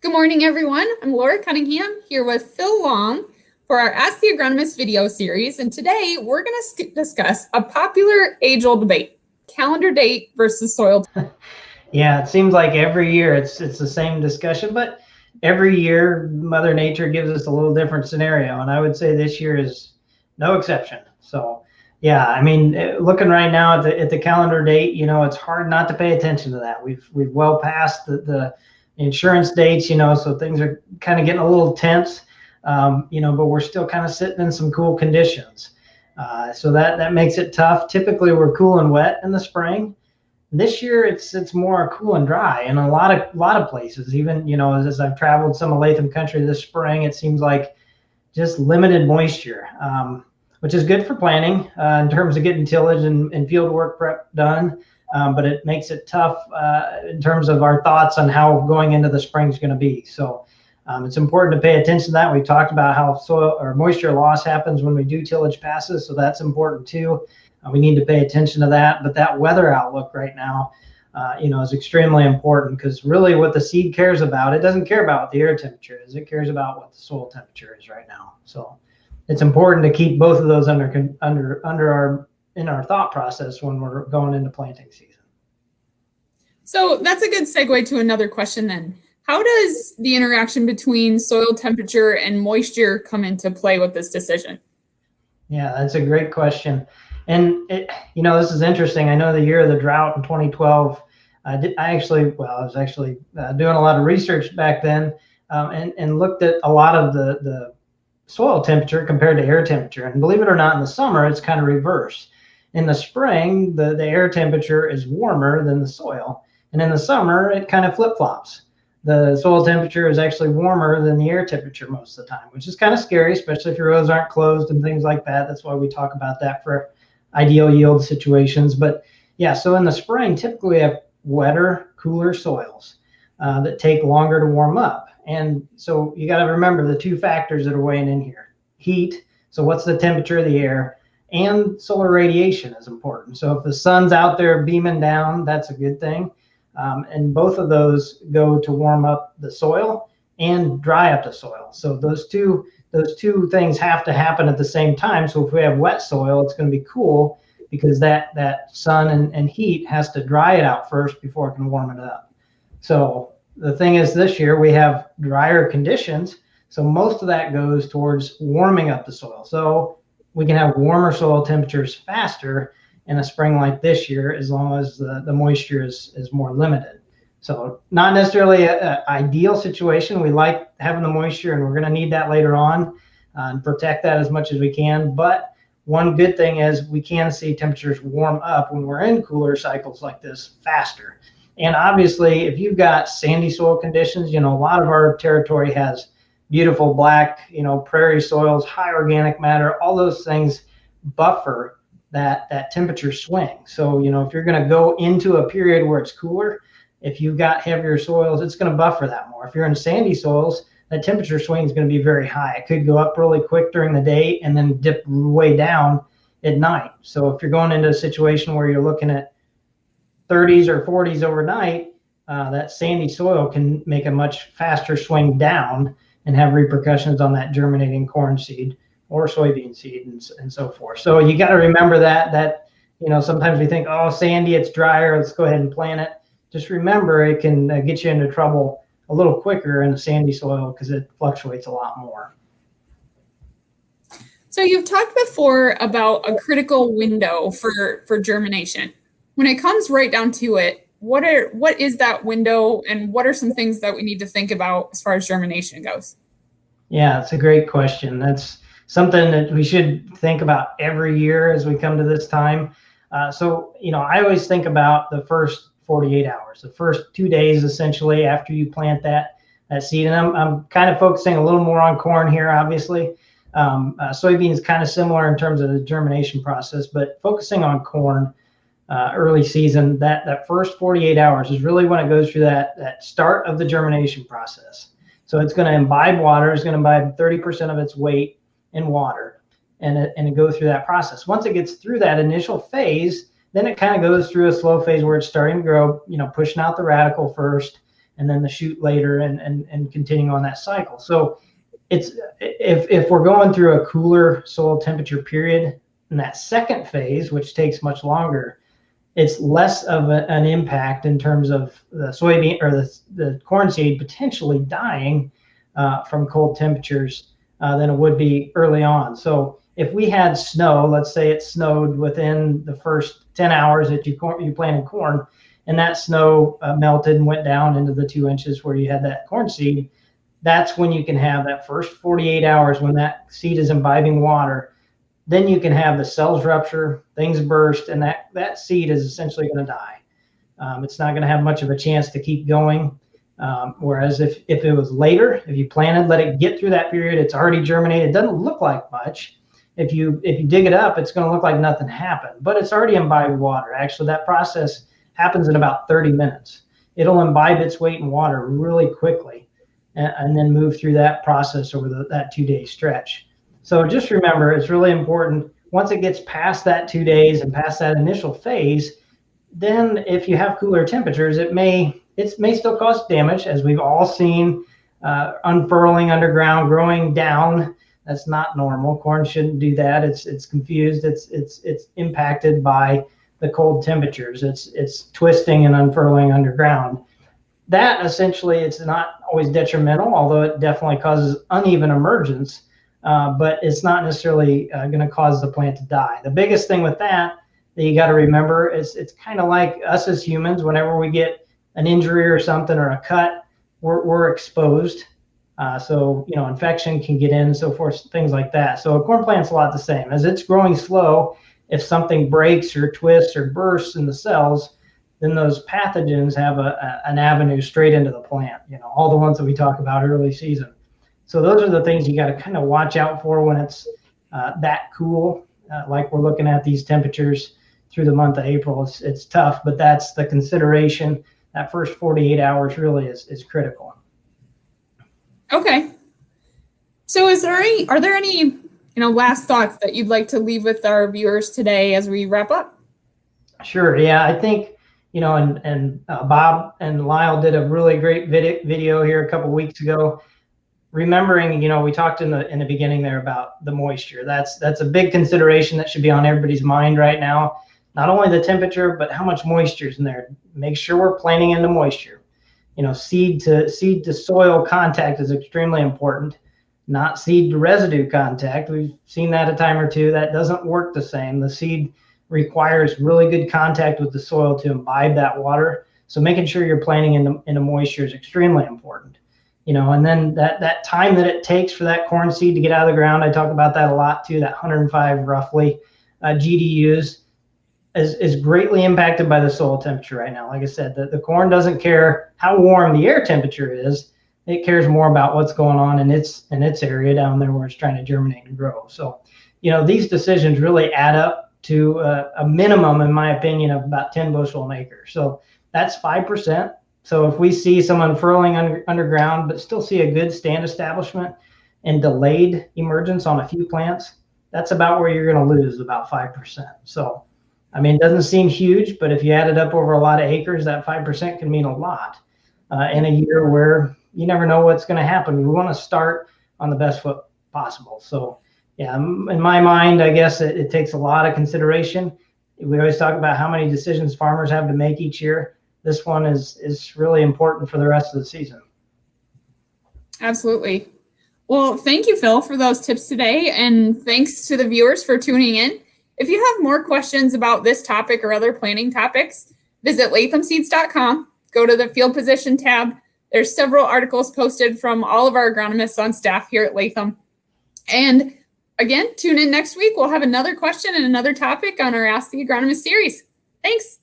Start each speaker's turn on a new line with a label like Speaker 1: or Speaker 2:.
Speaker 1: Good morning, everyone. I'm Laura Cunningham here with Phil Long for our Ask the Agronomist video series. And today we're going to discuss a popular age-old debate, calendar date versus soil.
Speaker 2: Yeah, it seems like every year it's the same discussion, but every year Mother Nature gives us a little different scenario. And I would say this year is no exception. So yeah, I mean, looking right now at the calendar date, you know, it's hard not to pay attention to that. We've well passed the insurance dates, you know, so things are kind of getting a little tense, you know, but we're still kind of sitting in some cool conditions. So that makes it tough. Typically we're cool and wet in the spring. This year it's more cool and dry in a lot of places. Even, you know, as I've traveled some of Latham country this spring, it seems like just limited moisture, which is good for planting in terms of getting tillage and field work prep done. But it makes it tough in terms of our thoughts on how going into the spring is going to be. So it's important to pay attention to that. We talked about how soil or moisture loss happens when we do tillage passes, so that's important too. We need to pay attention to that. But that weather outlook right now, you know, is extremely important, because really what the seed cares about, it doesn't care about what the air temperature is. It cares about what the soil temperature is right now. So it's important to keep both of those in our thought process when we're going into planting season.
Speaker 1: So that's a good segue to another question then. How does the interaction between soil temperature and moisture come into play with this decision?
Speaker 2: Yeah, that's a great question. And you know, this is interesting. I know the year of the drought in 2012, I was actually doing a lot of research back then, and looked at a lot of the soil temperature compared to air temperature. And believe it or not, in the summer, it's kind of reverse. In the spring, the air temperature is warmer than the soil. And in the summer, it kind of flip-flops. The soil temperature is actually warmer than the air temperature most of the time, which is kind of scary, especially if your rows aren't closed and things like that. That's why we talk about that for ideal yield situations. But yeah, so in the spring, typically we have wetter, cooler soils that take longer to warm up. And so you got to remember the two factors that are weighing in here. Heat, so what's the temperature of the air, and solar radiation is important. So if the sun's out there beaming down, that's a good thing. And both of those go to warm up the soil and dry up the soil. So those two things have to happen at the same time. So if we have wet soil, it's going to be cool, because that sun and heat has to dry it out first before it can warm it up. So the thing is, this year we have drier conditions, so most of that goes towards warming up the soil. So we can have warmer soil temperatures faster in a spring like this year, as long as the moisture is more limited. So not necessarily an ideal situation. We like having the moisture, and we're going to need that later on, and protect that as much as we can. But one good thing is we can see temperatures warm up when we're in cooler cycles like this faster. And obviously, if you've got sandy soil conditions, you know, a lot of our territory has beautiful black, you know, prairie soils, high organic matter. All those things buffer that temperature swing. So, you know, if you're going to go into a period where it's cooler, if you've got heavier soils, it's going to buffer that more. If you're in sandy soils, that temperature swing is going to be very high. It could go up really quick during the day and then dip way down at night. So if you're going into a situation where you're looking at 30s or 40s overnight, that sandy soil can make a much faster swing down and have repercussions on that germinating corn seed or soybean seed and so forth. So you got to remember that, you know, sometimes we think, oh, sandy, it's drier, let's go ahead and plant it. Just remember, it can get you into trouble a little quicker in the sandy soil, because it fluctuates a lot more.
Speaker 1: So you've talked before about a critical window for germination. When it comes right down to it, what is that window, and what are some things that we need to think about as far as germination goes?
Speaker 2: Yeah, it's a great question. That's something that we should think about every year as we come to this time. So, you know, I always think about the first 48 hours, the first 2 days essentially after you plant that seed. And I'm kind of focusing a little more on corn here, obviously. Soybean is kind of similar in terms of the germination process, but focusing on corn early season, that first 48 hours is really when it goes through that start of the germination process. So it's going to imbibe water, it's going to imbibe 30% of its weight in water, and it goes through that process. Once it gets through that initial phase, then it kind of goes through a slow phase where it's starting to grow, you know, pushing out the radicle first, and then the shoot later, and continuing on that cycle. So it's if we're going through a cooler soil temperature period in that second phase, which takes much longer, it's less of an impact in terms of the soybean or the corn seed potentially dying from cold temperatures than it would be early on. So if we had snow, let's say it snowed within the first 10 hours that you planted corn, and that snow melted and went down into the 2 inches where you had that corn seed, that's when you can have that first 48 hours when that seed is imbibing water. Then you can have the cells rupture, things burst, and that seed is essentially going to die. It's not going to have much of a chance to keep going. Whereas if it was later, if you planted, let it get through that period, it's already germinated. It doesn't look like much. If you dig it up, it's going to look like nothing happened, but it's already imbibed water. Actually, that process happens in about 30 minutes. It'll imbibe its weight in water really quickly, and then move through that process over that 2-day stretch. So just remember, it's really important, once it gets past that 2 days and past that initial phase, then if you have cooler temperatures, it may still cause damage, as we've all seen, unfurling underground, growing down. That's not normal. Corn shouldn't do that. It's confused. It's impacted by the cold temperatures. It's twisting and unfurling underground. That essentially, it's not always detrimental, although it definitely causes uneven emergence. But it's not necessarily going to cause the plant to die. The biggest thing with that you got to remember is it's kind of like us as humans. Whenever we get an injury or something or a cut, we're exposed. So infection can get in and so forth, things like that. So a corn plant's a lot the same. As it's growing slow, if something breaks or twists or bursts in the cells, then those pathogens have an avenue straight into the plant. All the ones that we talk about early season. So those are the things you got to kind of watch out for when it's that cool, like we're looking at these temperatures through the month of April. It's tough, but that's the consideration. That first 48 hours really is critical.
Speaker 1: Okay. So are there any last thoughts that you'd like to leave with our viewers today as we wrap up?
Speaker 2: Sure. Yeah, I think and Bob and Lyle did a really great video here a couple weeks ago. Remembering, we talked in the beginning there about the moisture. That's a big consideration that should be on everybody's mind right now. Not only the temperature, but how much moisture is in there. Make sure we're planting into moisture. Seed to soil contact is extremely important, not seed to residue contact. We've seen that a time or two. That doesn't work the same. The seed requires really good contact with the soil to imbibe that water. So making sure you're planting into moisture is extremely important. And then that time that it takes for that corn seed to get out of the ground, I talk about that a lot too, that 105 roughly GDUs is greatly impacted by the soil temperature right now. Like I said, the corn doesn't care how warm the air temperature is. It cares more about what's going on in its area down there where it's trying to germinate and grow. So, these decisions really add up to a minimum, in my opinion, of about 10 bushel an acre. So that's 5%. So if we see some unfurling underground, but still see a good stand establishment and delayed emergence on a few plants, that's about where you're going to lose about 5%. So, it doesn't seem huge, but if you add it up over a lot of acres, that 5% can mean a lot in a year where you never know what's going to happen. We want to start on the best foot possible. So, yeah, in my mind, I guess it takes a lot of consideration. We always talk about how many decisions farmers have to make each year. This one is really important for the rest of the season.
Speaker 1: Absolutely. Well, thank you, Phil, for those tips today. And thanks to the viewers for tuning in. If you have more questions about this topic or other planning topics, visit lathamseeds.com, go to the field position tab. There's several articles posted from all of our agronomists on staff here at Latham. And again, tune in next week. We'll have another question and another topic on our Ask the Agronomist series. Thanks.